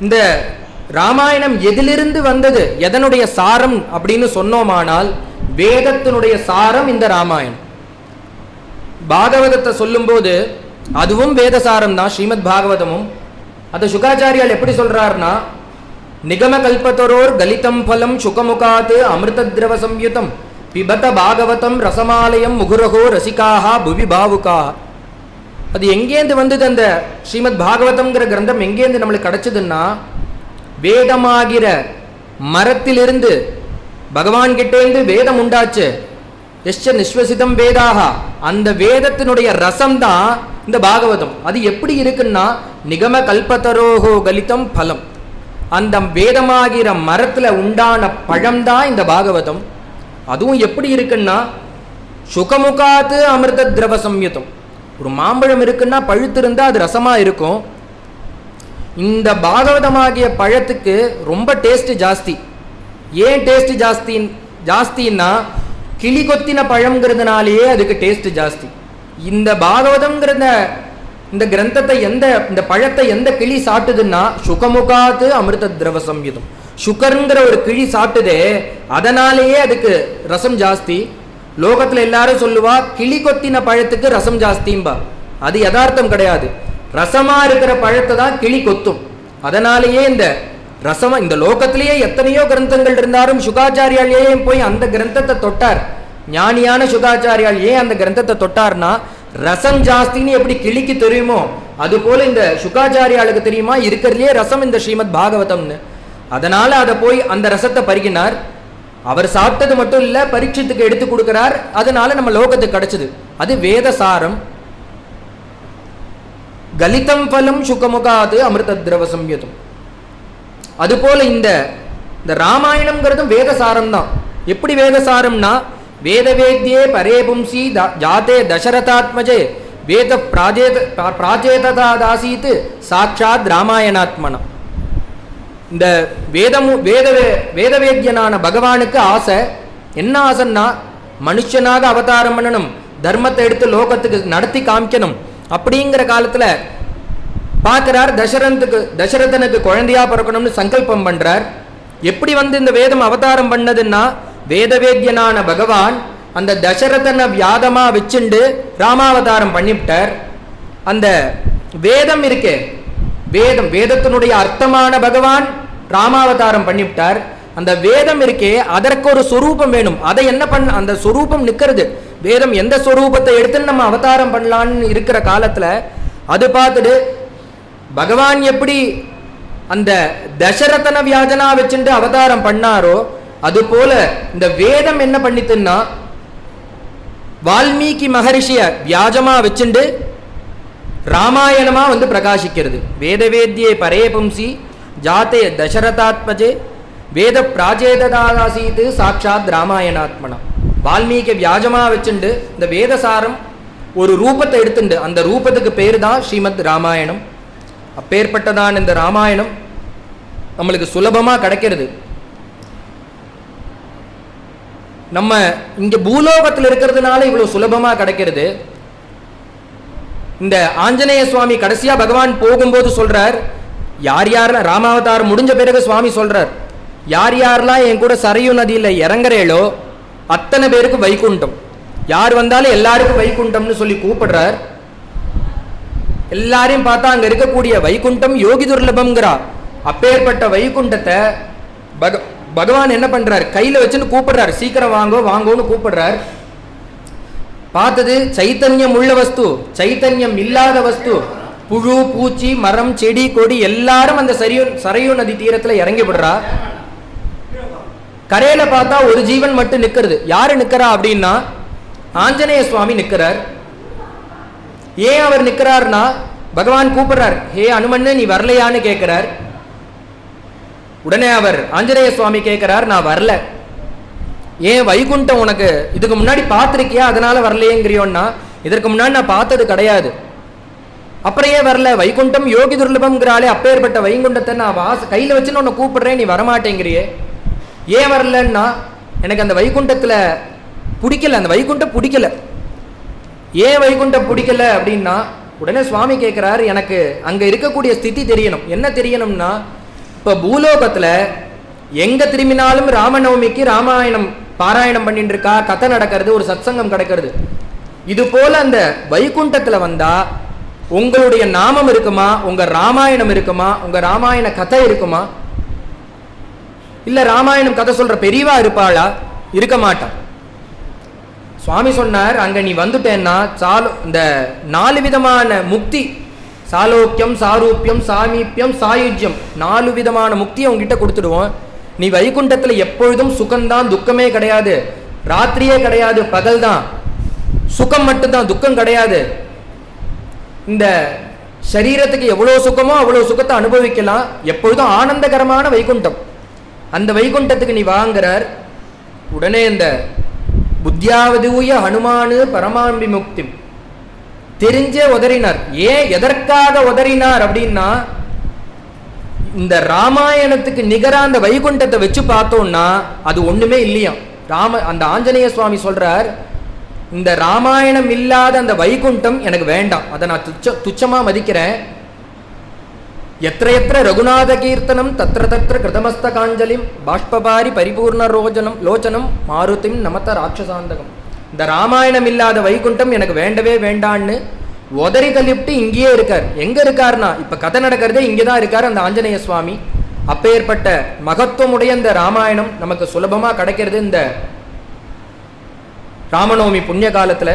இந்த ராமாயணம் எதிலிருந்து வந்தது, எதனுடைய சாரம் அப்படின்னு சொன்னோமானால் வேதத்தினுடைய சாரம் இந்த ராமாயணம். பாகவதத்தை சொல்லும்போது அதுவும் வேதசாரம் தான், ஸ்ரீமத் பாகவதமும். அதை சுகாச்சாரியால் எப்படி சொல்றாருன்னா, நிகம கல்பத்தரோர் கலிதம் பலம் சுகமுகாத் அமிர்த திரவ சம்யுதம் பிபத பாகவதம் ரசமாலயம் முகுரகோ ரசிகாஹா புவி பாவுகா. அது எங்கேந்து வந்தது? அந்த ஸ்ரீமத் பாகவதம்ங்கிற கிரந்தம் எங்கேந்து நம்மளுக்கு கிடைச்சதுன்னா, வேதமாகிற மரத்திலிருந்து பகவான் கிட்டேந்து வேதம் உண்டாச்சு. எஸ்ச நிஸ்வசிதம் வேதாகா, அந்த வேதத்தினுடைய ரசம் தான் இந்த பாகவதம். அது எப்படி இருக்குன்னா, நிகம கல்பத்தரோகோ கலிதம் பலம், அந்த வேதமாகிற மரத்துல உண்டான பழம்தான் இந்த பாகவதம். அதுவும் எப்படி இருக்குன்னா, சுகமுகாத்து அமிர்த திரவ சம்யுதம். ஒரு மாம்பழம் இருக்குன்னா பழுத்திருந்தா அது ரசமா இருக்கும். இந்த பாகவதமாகிய பழத்துக்கு ரொம்ப டேஸ்ட் ஜாஸ்தி. ஏன் டேஸ்ட் ஜாஸ்தின்னா, கிளி கொத்தின பழம்ங்கிறதுனாலேயே அதுக்கு டேஸ்ட் ஜாஸ்தி. இந்த பாகவதம்ங்கிறத இந்த கிரந்தத்தை இந்த பழத்தை எந்த கிளி சாப்பிட்டுதுன்னா, சுகமுகாத்து அமிர்த திரவ சம்யுதம். சுகருங்கிற ஒரு கிளி சாப்பிட்டுதே, அதனாலேயே அதுக்கு ரசம் ஜாஸ்தி. லோகத்துல எல்லாரும் சொல்லுவா கிளி கொத்தின பழத்துக்கு ரசம் ஜாஸ்திம்பா. அது யதார்த்தம் கிடையாது. ரசமா இருக்கிற பழத்தை தான் கிளி கொத்தும். அதனாலேயே இந்த ரசமா, இந்த லோகத்திலேயே எத்தனையோ கிரந்தங்கள் இருந்தாலும் சுகாச்சாரியால் ஏன் போய் அந்த கிரந்தத்தை தொட்டார்? ஞானியான சுகாச்சாரியால் ஏன் அந்த கிரந்தத்தை தொட்டார்னா, ரசம் ஜாஸ்தின்னு எப்படி கிளிக்கு தெரியுமோ அது போல இந்த சுகாச்சாரியாளுக்கு தெரியுமா இருக்கிறதுலே ரசம் இந்த ஸ்ரீமத் பாகவதம்னு. அதனால அதை போய் அந்த ரசத்தை பருகினார். அவர் சாப்பிட்டது மட்டும் இல்ல, பரீட்சத்துக்கு எடுத்து கொடுக்கிறார். அதனால நம்ம லோகத்துக்கு கிடைச்சது. அது வேதசாரம். கலிதம் பலம் சுகமுகாது அமிர்த திரவ சம்யுதம். அதுபோல இந்த ராமாயணம்ங்கிறதும் வேதசாரம் தான். எப்படி வேதசாரம்னா, வேதவேத்யே பரே பும்சி ஜாதே தசரதாத்மஜே வேத பிராஜேதாதாசீத் சாட்சாத் ராமாயணாத்மனா. இந்த வேதவேத்யனான பகவானுக்கு ஆசை என்ன? ஆசைன்னா, மனுஷனாக அவதாரம் பண்ணணும், தர்மத்தை எடுத்து லோகத்துக்கு நடத்தி காமிக்கணும். அப்படிங்கிற காலத்துல பார்க்கிறார், தசரதனுக்கு குழந்தையா பிறக்கணும்னு சங்கல்பம் பண்றார். எப்படி இந்த வேதம் அவதாரம் பண்ணதுன்னா, வேதவேத்யனான பகவான் அந்த தசரதனை வியாதமா வச்சுண்டு ராமாவதாரம் பண்ணிவிட்டார். அந்த வேதம் இருக்கே, வேதத்தினுடைய அர்த்தமான பகவான் ராமாவதாரம் பண்ணிவிட்டார். அந்த வேதம் இருக்கே, அதற்கு ஒரு சொரூபம் வேணும். அதை என்ன பண்ண, அந்த சொரூபம் நிற்கிறது. வேதம் எந்த சொரூபத்தை எடுத்து நம்ம அவதாரம் பண்ணலான்னு இருக்கிற காலத்துல அது பார்த்துட்டு பகவான் எப்படி அந்த தசரதன வியாஜனா வச்சுட்டு அவதாரம் பண்ணாரோ, அது போல இந்த வேதம் என்ன பண்ணித்துன்னா, வால்மீகி மகரிஷிய வியாஜமா வச்சுண்டு ராமாயணமா பிரகாசிக்கிறது. வேதவேத்யே பரே பும்சி ஜாதே தசரதாத்மஜே வேத பிராஜேதாசீத் சாட்சாத் ராமாயணாத்மனா. வால்மீகி வியாஜமா வச்சுண்டு இந்த வேதசாரம் ஒரு ரூபத்தை எடுத்துண்டு, அந்த ரூபத்துக்கு பேரு தான் ஸ்ரீமத் ராமாயணம். அப்பேற்பட்டதான் இந்த ராமாயணம் நம்மளுக்கு சுலபமா கிடைக்கிறது. நம்ம இங்க பூலோகத்தில் இருக்கிறதுனால இவ்வளவு சுலபமா கிடைக்கிறது. இந்த ஆஞ்சநேய சுவாமி கடைசியா பகவான் போகும்போது சொல்றார், யார் யாரெல்லாம் ராமாவதாரம் முடிஞ்ச பிறகு சுவாமி சொல்றார், யார் யாரெல்லாம் என் கூட சரையு நதியில இறங்குறேளோ அத்தனை பேருக்கு வைகுண்டம், யார் வந்தாலும் எல்லாருக்கும் வைகுண்டம்னு சொல்லி கூப்பிடுறார். எல்லாரையும் பார்த்தா அங்க இருக்கக்கூடிய வைகுண்டம் யோகி துர்லபம்ங்கிறா. அப்பேற்பட்ட வைகுண்டத்தை பகவான் என்ன பண்றார், கையில வச்சுன்னு கூப்பிடுறார், சீக்கிரம் வாங்கோ வாங்கோன்னு கூப்பிடுறார். பார்த்தது சைத்தன்யம் உள்ள வஸ்து, சைத்தன்யம் இல்லாத வஸ்து, புழு பூச்சி மரம் செடி கொடி எல்லாரும் அந்த சரையு நதி தீரத்துல இறங்கி விடுறா. கரையில பார்த்தா ஒரு ஜீவன் மட்டும் நிக்கிறது. யாரு நிக்கிறா அப்படின்னா, ஆஞ்சநேய சுவாமி நிக்கிறார். ஏன் அவர் நிக்கிறார்னா, பகவான் கூப்பிடுறார், ஹே அனுமன்னு நீ வரலையான்னு கேட்கிறார். உடனே அவர் ஆஞ்சநேய சுவாமி கேட்கிறார், நான் வரல. ஏன் வைகுண்டம் உனக்கு இதுக்கு முன்னாடி பார்த்திருக்கியா அதனால வரலையேங்கிறியோன்னா, இதற்கு முன்னாடி நான் பார்த்தது கிடையாது, அப்புறம் ஏன் வரல? வைகுண்டம் யோகி துர்லபம்ங்கிறாளே, அப்பேற்பட்ட வைகுண்டத்தை நான் கையில வச்சுன்னு உன்னை கூப்பிடுறேன், நீ வரமாட்டேங்கிறியே, ஏன் வரலன்னா, எனக்கு அந்த வைகுண்டத்துல பிடிக்கல, அந்த வைகுண்டம் பிடிக்கல. ஏன் வைகுண்டம் பிடிக்கல அப்படின்னா, உடனே சுவாமி கேட்கிறார், எனக்கு அங்க இருக்கக்கூடிய ஸ்திதி தெரியணும். என்ன தெரியணும்னா, இப்ப பூலோகத்துல எங்க திரும்பினாலும் ராமநவமிக்கு ராமாயணம் பாராயணம் பண்ணிட்டு இருக்கா, கதை நடக்கிறது, ஒரு சத்சங்கம் கிடைக்கிறது. இது போல அந்த வைகுண்டத்துல வந்தா உங்களுடைய நாமம் இருக்குமா, உங்க ராமாயணம் இருக்குமா, உங்க ராமாயண கதை இருக்குமா? இல்ல ராமாயணம் கதை சொல்ற பெரியவா இருப்பாளா? இருக்க மாட்டான். சுவாமி சொன்னார், அங்க நீ வந்துட்டேன்னா இந்த 4 விதமான முக்தி, சாலோக்கியம், சாரூப்பியம், சாமீப்பியம், சாயுஜ்யம், 4 விதமான முக்தியை உங்ககிட்ட கொடுத்துடுவோம். நீ வைகுண்டத்துல எப்பொழுதும் சுகம்தான், துக்கமே கிடையாது. ராத்திரியே கிடையாது, பகல் தான். சுகம் மட்டும்தான், துக்கம் கிடையாது. இந்த சரீரத்துக்கு எவ்வளவு சுகமோ அவ்வளவு சுகத்தை அனுபவிக்கலாம். எப்பொழுதும் ஆனந்தகரமான வைகுண்டம். அந்த வைகுண்டத்துக்கு நீ வாங்குறார். உடனே இந்த புத்தியாவதூய ஹனுமானு பரமாம்பி முக்தி தெரிஞ்சே உதறினார். ஏன், எதற்காக உதறினார் அப்படின்னா, இந்த ராமாயணத்துக்கு நிகரா அந்த வைகுண்டத்தை வச்சு பார்த்தோம்னா அது ஒண்ணுமே இல்லையா. அந்த ஆஞ்சநேய சுவாமி சொல்றார், இந்த ராமாயணம் இல்லாத அந்த வைகுண்டம் எனக்கு வேண்டாம், அதை நான் துச்சமா மதிக்கிறேன். எத்திர எத்திர ரகுநாத கீர்த்தனம் தத்திர தத்திர கிருதமஸ்த காஞ்சலிம் பாஷ்பபாரி பரிபூர்ண லோச்சனம் மாருதிம் நமத்த ராட்சசாந்தகம். இந்த ராமாயணம் இல்லாத வைகுண்டம் எனக்கு வேண்டவே வேண்டான்னு உதறி தள்ளிவிட்டு இங்கேயே இருக்கார். எங்க இருக்காருன்னா, இப்ப கதை நடக்கிறதே இங்கேதான் இருக்காரு அந்த ஆஞ்சநேய சுவாமி. அப்பேற்பட்ட மகத்துவமுடைய இந்த ராமாயணம் நமக்கு சுலபமா கிடைக்கிறது இந்த ராமநவமி புண்ணிய காலத்துல.